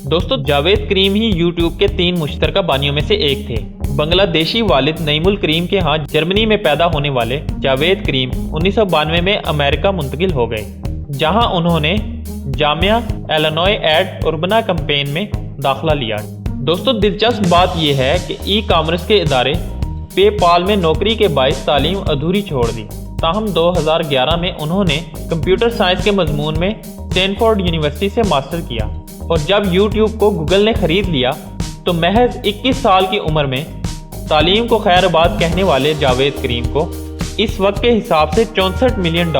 दोस्तों जावेद करीम ही यूट्यूब के 3 मुश्तरका बानियों में से एक थे। बांग्लादेशी वालिद नईमुल करीम के यहाँ जर्मनी में पैदा होने वाले जावेद करीम 1992 में अमेरिका मुंतकिल हो गए, जहाँ उन्होंने जामिया इलिनॉय एट उर्बना कैंपेन में दाखिला लिया। दोस्तों दिलचस्प बात यह है कि ई कॉमर्स के इदारे पेपाल में नौकरी के बायस तालीम अधूरी छोड़ दी। ताहम 2011 में उन्होंने कंप्यूटर साइंस के मजमून में स्टैनफोर्ड यूनिवर्सिटी से मास्टर किया और जब यूट्यूब को गूगल ने खरीद लिया तो महज 21 साल की उम्र में तालीम को खैरबाद कहने वाले जावेद करीम को इस वक्त के हिसाब से $64 मिलियन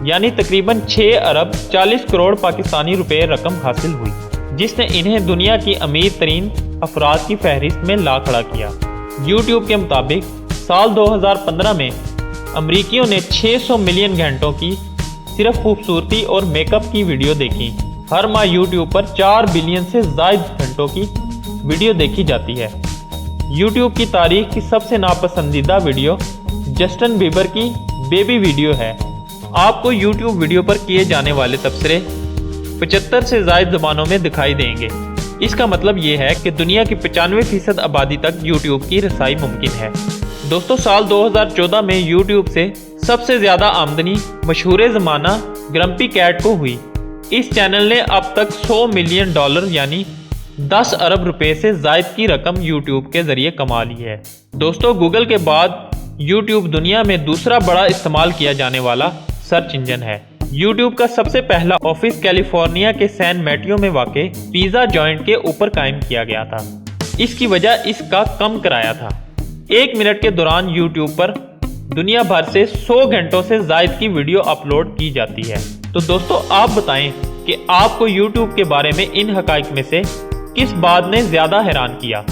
यानी तकरीबन 6 अरब 40 करोड़ पाकिस्तानी रुपए रकम हासिल हुई, जिसने इन्हें दुनिया की अमीर तरीन अफराद की फहरिस्त में ला खड़ा किया। यूट्यूब के मुताबिक साल 2015 में अमरीकियों ने 600 मिलियन घंटों की सिर्फ खूबसूरती और मेकअप की वीडियो देखी। हर माह यूट्यूब पर 4 बिलियन से ज़ायद घंटों की वीडियो देखी जाती है। यूट्यूब की तारीख की सबसे नापसंदीदा वीडियो जस्टिन बीबर की बेबी वीडियो है। आपको यूट्यूब वीडियो पर किए जाने वाले तबसरे 75 से ज़ायद ज़बानों में दिखाई देंगे। इसका मतलब ये है कि दुनिया की 95% आबादी तक यूट्यूब की रसाई मुमकिन है। दोस्तों साल 2014 में यूट्यूब से सबसे ज़्यादा आमदनी मशहूर ज़माना ग्रम्पी कैट को हुई। इस चैनल ने अब तक $100 मिलियन यानी 10 अरब रुपए से ज़ायद की रकम यूट्यूब के ज़रिए कमा ली है। दोस्तों गूगल के बाद यूट्यूब दुनिया में दूसरा बड़ा इस्तेमाल किया जाने वाला सर्च इंजन है। यूट्यूब का सबसे पहला ऑफिस कैलिफोर्निया के सैन मैटियो में वाक़े पिज़्ज़ा जॉइंट के ऊपर कायम किया गया था। इसकी वजह इसका कम किराया था। 1 मिनट के दौरान यूट्यूब पर दुनिया भर से 100 घंटों से ज़ायद की वीडियो अपलोड की जाती है। तो दोस्तों आप बताएं कि आपको यूट्यूब के बारे में इन हक़ाइक़ में से किस बात ने ज़्यादा हैरान किया।